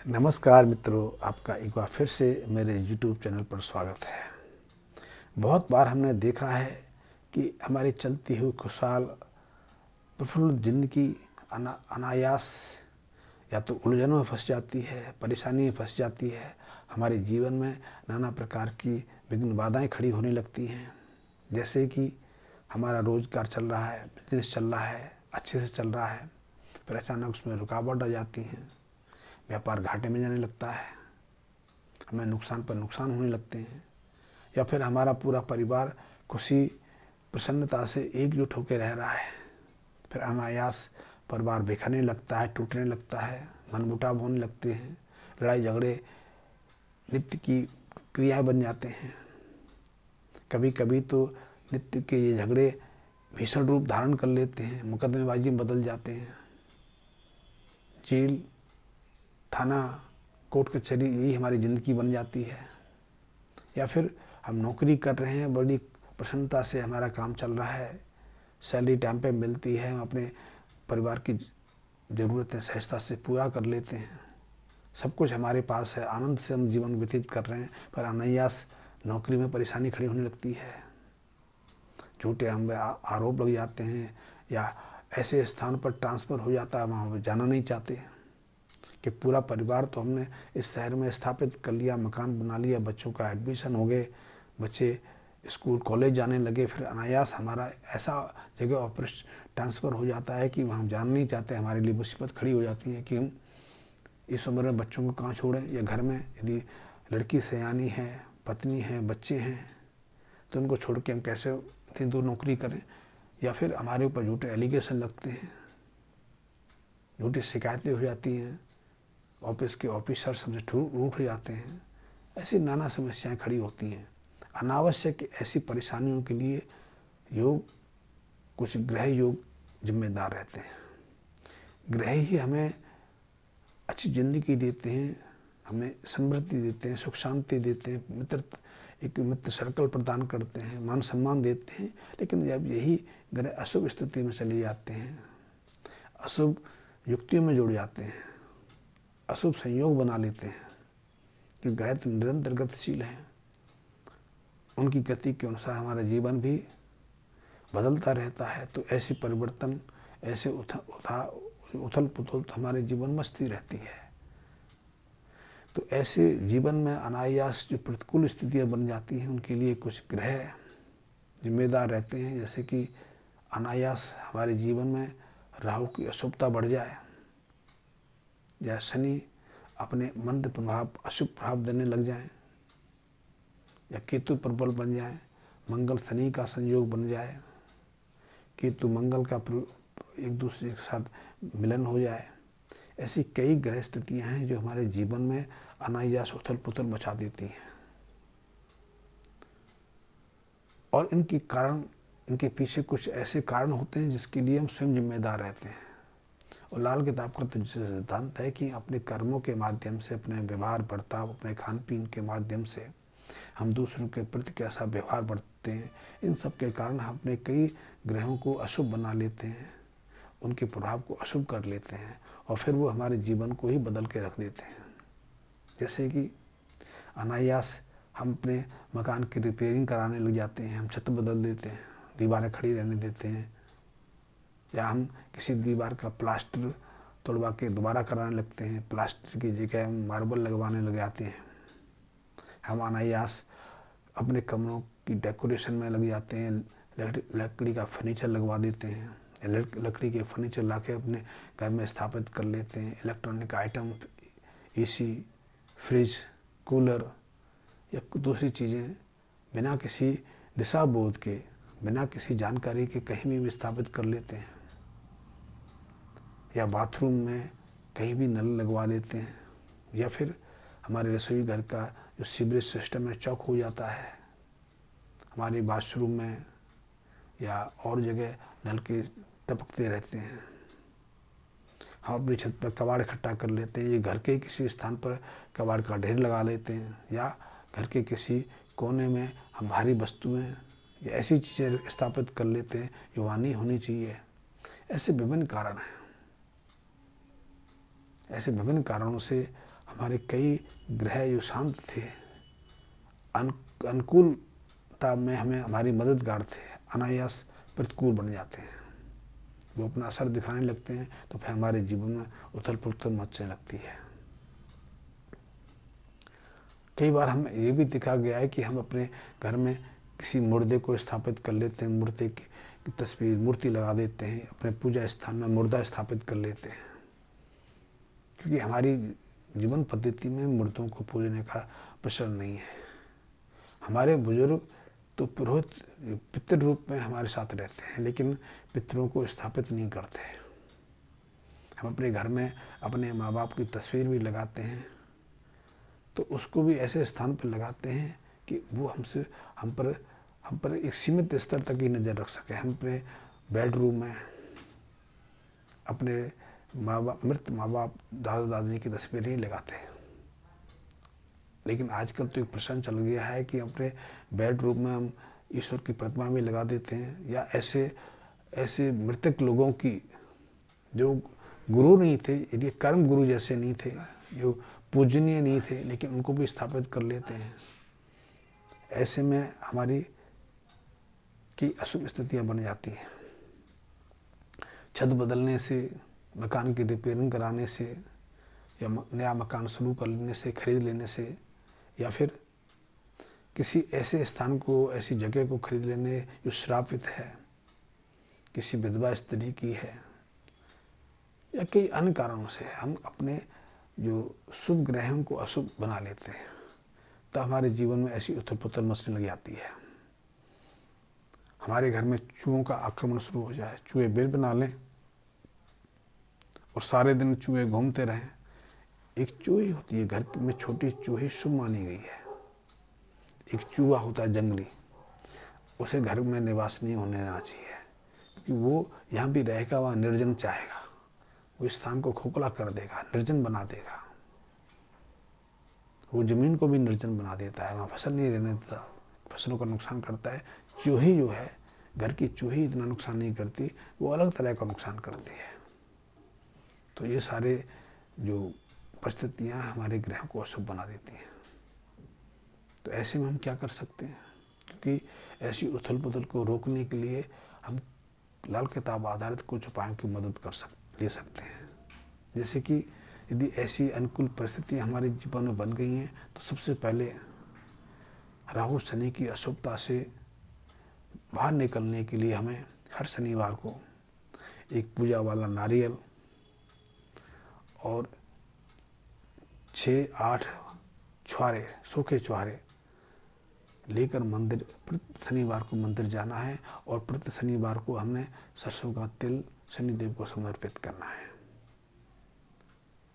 नमस्कार मित्रों, आपका एक बार फिर से मेरे YouTube चैनल पर स्वागत है। बहुत बार हमने देखा है कि हमारी चलती हुई खुशहाल प्रफुल्ल जिंदगी अनायास या तो उलझनों में फंस जाती है, परेशानी में फंस जाती है। हमारे जीवन में नाना प्रकार की विघ्न बाधाएं खड़ी होने लगती हैं। जैसे कि हमारा रोजगार चल रहा है, बिजनेस चल रहा है, अच्छे से चल रहा है, फिर अचानक उसमें रुकावट आ जाती हैं, व्यापार घाटे में जाने लगता है, हमें नुकसान पर नुकसान होने लगते हैं, या फिर हमारा पूरा परिवार खुशी प्रसन्नता से एकजुट होकर रह रहा है, फिर अनायास परिवार बिखरने लगता है, टूटने लगता है, मनमुटाव होने लगते हैं, लड़ाई झगड़े नित्य की क्रियाएं बन जाते हैं। कभी कभी तो नित्य के ये झगड़े भीषण रूप धारण कर लेते हैं, मुकदमेबाजी में बदल जाते हैं। जेल, थाना, कोर्ट कचहरी यही हमारी ज़िंदगी बन जाती है। या फिर हम नौकरी कर रहे हैं, बड़ी प्रसन्नता से हमारा काम चल रहा है, सैलरी टाइम पे मिलती है, हम अपने परिवार की ज़रूरतें सहजता से पूरा कर लेते हैं, सब कुछ हमारे पास है, आनंद से हम जीवन व्यतीत कर रहे हैं, पर अनायास नौकरी में परेशानी खड़ी होने लगती है। झूठे हम आरोप लग जाते हैं, या ऐसे स्थान पर ट्रांसफ़र हो जाता है वहाँ जाना नहीं चाहते हैं कि पूरा परिवार तो हमने इस शहर में स्थापित कर लिया, मकान बना लिया, बच्चों का एडमिशन हो गए, बच्चे स्कूल कॉलेज जाने लगे, फिर अनायास हमारा ऐसा जगह ऑपरेशन ट्रांसफ़र हो जाता है कि वहाँ जाना नहीं चाहते। हमारे लिए मुसीबत खड़ी हो जाती है कि हम इस उम्र में बच्चों को कहाँ छोड़ें, या घर में यदि लड़की सयानी है, पत्नी है, बच्चे हैं, तो उनको छोड़ के हम कैसे इतनी दूर नौकरी करें। या फिर हमारे ऊपर झूठे एलिगेशन लगते हैं, झूठी शिकायतें हो जाती हैं, ऑफिस के ऑफिसर हमसे रूठ जाते हैं। ऐसी नाना समस्याएं खड़ी होती हैं। अनावश्यक ऐसी परेशानियों के लिए योग, कुछ ग्रह योग जिम्मेदार रहते हैं। ग्रह ही हमें अच्छी ज़िंदगी देते हैं, हमें समृद्धि देते हैं, सुख शांति देते हैं, एक मित्र सर्कल प्रदान करते हैं, मान सम्मान देते हैं। लेकिन जब यही ग्रह अशुभ स्थिति में चले जाते हैं, अशुभ युक्तियों में जुड़ जाते हैं, अशुभ संयोग बना लेते हैं, जो ग्रह तो निरंतर गतिशील हैं, उनकी गति के अनुसार हमारा जीवन भी बदलता रहता है। तो ऐसी परिवर्तन, ऐसे उथल पुथल हमारे जीवन में स्थिर रहती है। तो ऐसे जीवन में अनायास जो प्रतिकूल स्थितियाँ बन जाती हैं, उनके लिए कुछ ग्रह जिम्मेदार रहते हैं। जैसे कि अनायास हमारे जीवन में राहु की अशुभता बढ़ जाए, या शनि अपने मंद प्रभाव, अशुभ प्रभाव देने लग जाएं, या केतु प्रबल बन जाए, मंगल शनि का संयोग बन जाए, केतु मंगल का एक दूसरे के साथ मिलन हो जाए। ऐसी कई ग्रह स्थितियाँ हैं जो हमारे जीवन में अनायास उथल पुथल मचा देती हैं, और इनके कारण, इनके पीछे कुछ ऐसे कारण होते हैं जिसके लिए हम स्वयं जिम्मेदार रहते हैं। और लाल किताब का तो सिद्धांत है कि अपने कर्मों के माध्यम से, अपने व्यवहार बर्ताव, अपने खान पीन के माध्यम से हम दूसरों के प्रति कैसा व्यवहार बरतते हैं, इन सब के कारण हम अपने कई ग्रहों को अशुभ बना लेते हैं, उनके प्रभाव को अशुभ कर लेते हैं, और फिर वो हमारे जीवन को ही बदल के रख देते हैं। जैसे कि अनायास हम अपने मकान की रिपेयरिंग कराने लग जाते हैं, हम छत बदल देते हैं, दीवारें खड़ी रहने देते हैं, या हम किसी दीवार का प्लास्टर तोड़वा के दोबारा कराने लगते हैं, प्लास्टर की जगह हम मार्बल लगवाने लग जाते हैं। हम अनायास अपने कमरों की डेकोरेशन में लग जाते हैं, लकड़ी का फर्नीचर लगवा देते हैं, लकड़ी के फर्नीचर लाके अपने घर में स्थापित कर लेते हैं। Electronic item, AC, fridge, cooler या दूसरी चीज़ें बिना किसी दिशा बोध के, बिना किसी जानकारी के कहीं भी स्थापित कर लेते हैं, या बाथरूम में कहीं भी नल लगवा देते हैं, या फिर हमारे रसोई घर का जो सीवरेज सिस्टम है चौक हो जाता है, हमारे बाथरूम में या और जगह नल के टपकते रहते हैं। हम अपनी छत पर कबाड़ इकट्ठा कर लेते हैं, ये घर के किसी स्थान पर कबाड़ का ढेर लगा लेते हैं, या घर के किसी कोने में हम भारी वस्तुएं या ऐसी चीज़ें स्थापित कर लेते हैं जो वहाँ नहीं होनी चाहिए। ऐसे विभिन्न कारण हैं। ऐसे विभिन्न कारणों से हमारे कई ग्रह जो शांत थे, अनुकूलता में हमें हमारी मददगार थे, अनायास प्रतिकूल बन जाते हैं। वो अपना असर दिखाने लगते हैं तो फिर हमारे जीवन में उथल पुथल मचने लगती है। कई बार हमें ये भी देखा गया है कि हम अपने घर में किसी मुर्दे को स्थापित कर लेते हैं, मूर्ति की तस्वीर, मूर्ति लगा देते हैं, अपने पूजा स्थान में मुर्दा स्थापित कर लेते हैं, क्योंकि हमारी जीवन पद्धति में मुर्दों को पूजने का प्रचलन नहीं है। हमारे बुजुर्ग तो पुरोहित पितृ रूप में हमारे साथ रहते हैं, लेकिन पितरों को स्थापित नहीं करते। हम अपने घर में अपने माँ बाप की तस्वीर भी लगाते हैं तो उसको भी ऐसे स्थान पर लगाते हैं कि वो हम पर एक सीमित स्तर तक ही नज़र रख सके। हम अपने बेडरूम में अपने मृत माँ बाप, दादा दादी की तस्वीर नहीं लगाते। लेकिन आजकल तो एक प्रश्न चल गया है कि अपने बेडरूम में हम ईश्वर की प्रतिमा भी लगा देते हैं, या ऐसे मृतक लोगों की जो गुरु नहीं थे, यदि कर्म गुरु जैसे नहीं थे, जो पूजनीय नहीं थे, लेकिन उनको भी स्थापित कर लेते हैं। ऐसे में हमारी की अशुभ स्थितियाँ बन जाती हैं। छत बदलने से, मकान की रिपेयरिंग कराने से, या नया मकान शुरू कर लेने से, खरीद लेने से, या फिर किसी ऐसे स्थान को, ऐसी जगह को खरीद लेने जो श्रापित है, किसी विधवा स्त्री की है, या कई अन्य कारणों से हम अपने जो शुभ ग्रह हैं उनको अशुभ बना लेते हैं, तो हमारे जीवन में ऐसी उथल पुथल मचने लग जाती है। हमारे घर में चूहों का आक्रमण शुरू हो जाए, चूहे बिल बना लें और सारे दिन चूहे घूमते रहें। एक चूही होती है घर में, छोटी चूही शुभ मानी गई है। एक चूहा होता है जंगली, उसे घर में निवास नहीं होने देना चाहिए, क्योंकि वो यहाँ भी रहेगा, वहाँ निर्जन चाहेगा, वो स्थान को खोखला कर देगा, निर्जन बना देगा। वो जमीन को भी निर्जन बना देता है, वहाँ फसल नहीं रहने देता, फसलों का नुकसान करता है। चूही जो है, घर की चूही इतना नुकसान नहीं करती, वो अलग तरह का नुकसान करती है। तो ये सारे जो परिस्थितियाँ हमारे ग्रह को अशुभ बना देती हैं। तो ऐसे में हम क्या कर सकते हैं? क्योंकि ऐसी उथल पुथल को रोकने के लिए हम लाल किताब आधारित कुछ उपायों की मदद ले सकते हैं। जैसे कि यदि ऐसी अनुकूल परिस्थितियाँ हमारे जीवन में बन गई हैं तो सबसे पहले राहु शनि की अशुभता से बाहर निकलने के लिए हमें हर शनिवार को एक पूजा वाला नारियल और 6-8 छुहारे, सूखे छुहारे लेकर मंदिर, प्रति शनिवार को मंदिर जाना है, और प्रति शनिवार को हमने सरसों का तेल शनिदेव को समर्पित करना है।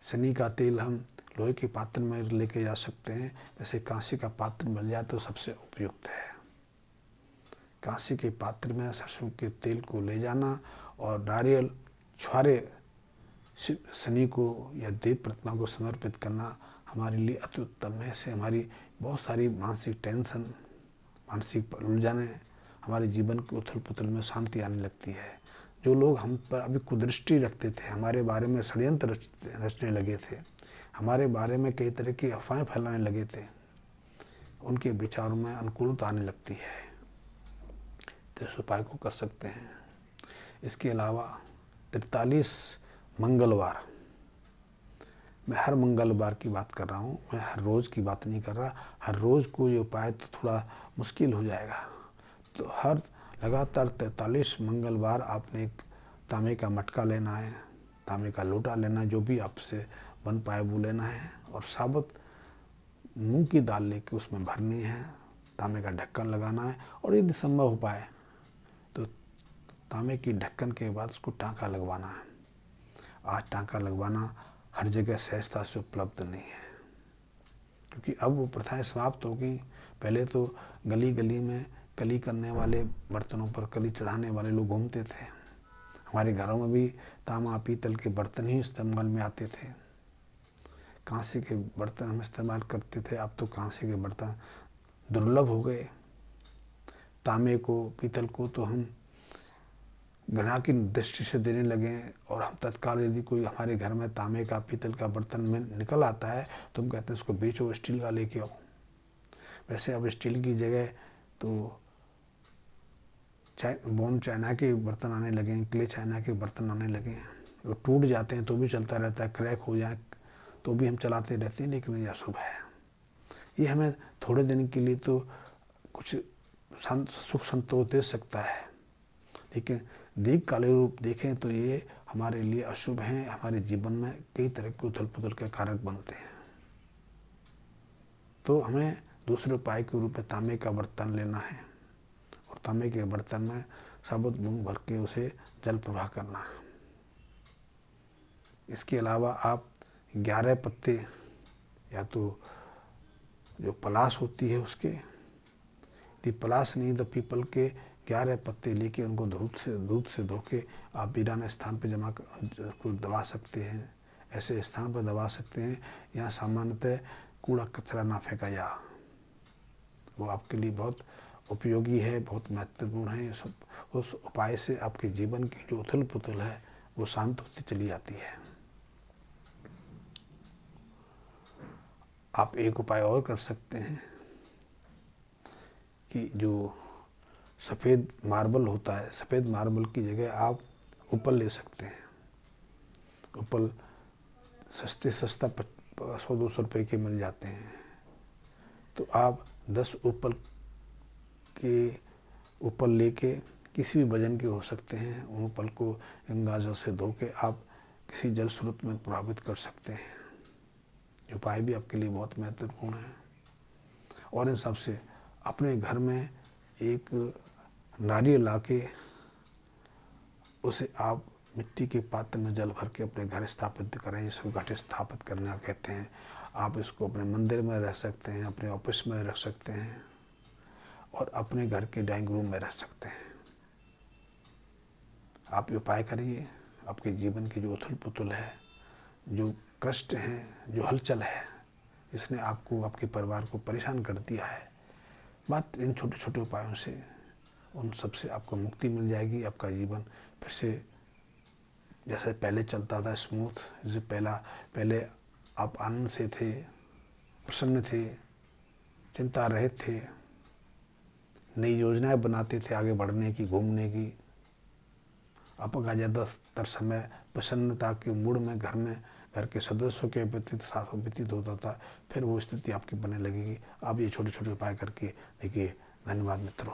शनि का तेल हम लोहे के पात्र में लेके जा सकते हैं, वैसे कांसे का पात्र मिल जाए तो सबसे उपयुक्त है। कांसे के पात्र में सरसों के तेल को ले जाना और नारियल छुहारे शनि को या देव प्रतिमा को समर्पित करना हमारे लिए अति उत्तम है। इससे हमारी बहुत सारी मानसिक टेंशन, मानसिक उलझनें, हमारे जीवन की उथल पुथल में शांति आने लगती है। जो लोग हम पर अभी कुदृष्टि रखते थे, हमारे बारे में षड्यंत्र रचने लगे थे, हमारे बारे में कई तरह की अफवाहें फैलाने लगे थे, उनके विचारों में अनुकूलता आने लगती है। तो इस उपाय को कर सकते हैं। इसके अलावा 43 मंगलवार, मैं हर मंगलवार की बात कर रहा हूँ, मैं हर रोज़ की बात नहीं कर रहा। हर रोज़ को ये उपाय तो थोड़ा मुश्किल हो जाएगा, तो हर लगातार 43 मंगलवार आपने एक तांबे का मटका लेना है, तांबे का लोटा लेना है, जो भी आपसे बन पाए वो लेना है, और साबुत मूंग की दाल लेके उसमें भरनी है, तांबे का ढक्कन लगाना है, और यदि संभव हो पाए तो तांबे की ढक्कन के बाद उसको टाँका लगवाना है। आज टाँका लगवाना हर जगह सहजता से उपलब्ध नहीं है, क्योंकि अब वो प्रथाएं समाप्त हो गई। पहले तो गली गली में कली करने वाले, बर्तनों पर कली चढ़ाने वाले लोग घूमते थे। हमारे घरों में भी तांबा पीतल के बर्तन ही इस्तेमाल में आते थे, कांसे के बर्तन हम इस्तेमाल करते थे। अब तो कांसे के बर्तन दुर्लभ हो गए। तांबे को, पीतल को तो हम घृणा की दृष्टि से देने लगें, और हम तत्काल यदि कोई हमारे घर में तांबे का पीतल का बर्तन में निकल आता है तो हम कहते हैं इसको बेचो, स्टील का लेके आओ। वैसे अब स्टील की जगह तो बोन चाइना के बर्तन आने लगे हैं, क्ले चाइना के बर्तन आने लगे हैं। वो टूट जाते हैं तो भी चलता रहता है, क्रैक हो जाए तो भी हम चलाते रहते हैं, लेकिन ये अशुभ है। ये हमें थोड़े दिन के लिए तो कुछ सुख संतोष दे सकता है, लेकिन दीर्घकालिक रूप देखें तो ये हमारे लिए अशुभ हैं। हमारे जीवन में कई तरह के उथल पुथल के कारक बनते हैं। तो हमें दूसरे उपाय के रूप में तांबे का बर्तन लेना है, और तांबे के बर्तन में साबुत मूंग भर के उसे जल प्रवाह करना है। इसके अलावा आप 11 पत्ते, या तो जो पलाश होती है उसके, यदि पलाश नहीं तो पीपल के 11 पत्ते लेके उनको दूध से धो के आप वीरान स्थान पे को दबा सकते हैं। ऐसे स्थान पर दबा सकते हैं यहाँ सामान्यतः कूड़ा कचरा ना फेंका जा, वो आपके लिए बहुत उपयोगी है, बहुत महत्वपूर्ण है। उस उपाय से आपके जीवन की जो उथल पुथल है वो शांत होती चली जाती है। आप एक उपाय और कर सकते हैं कि जो सफ़ेद मार्बल होता है, सफ़ेद मार्बल की जगह आप उपल ले सकते हैं। उपल सस्ता 100-200 रुपये के मिल जाते हैं। तो आप 10 उपल लेके, किसी भी वजन के हो सकते हैं, उन उपल को गंगा जल से धो के आप किसी जल स्रोत में प्रभावित कर सकते हैं। उपाय भी आपके लिए बहुत महत्वपूर्ण है। और इन सबसे अपने घर में एक नारियल ला के उसे आप मिट्टी के पात्र में जल भर के अपने घर स्थापित करें, जिसको घट स्थापित करना कहते हैं। आप इसको अपने मंदिर में रख सकते हैं, अपने ऑफिस में रख सकते हैं, और अपने घर के डाइनिंग रूम में रख सकते हैं। आप ये उपाय करिए, आपके जीवन की जो उथल पुथल है, जो कष्ट हैं, जो हलचल है, जिसने आपको, आपके परिवार को परेशान कर दिया है, मात्र इन छोटे छोटे उपायों से उन सब से आपको मुक्ति मिल जाएगी। आपका जीवन फिर से जैसे पहले चलता था स्मूथ, जैसे पहले आप आनंद से थे, प्रसन्न थे, चिंता रहित थे, नई योजनाएं बनाते थे आगे बढ़ने की, घूमने की। आपका ज़्यादातर समय प्रसन्नता के मूड में घर के सदस्यों के साथ व्यतीत होता था। फिर वो स्थिति आपकी बनने लगेगी। आप ये छोटे छोटे उपाय करके देखिए। धन्यवाद मित्रों।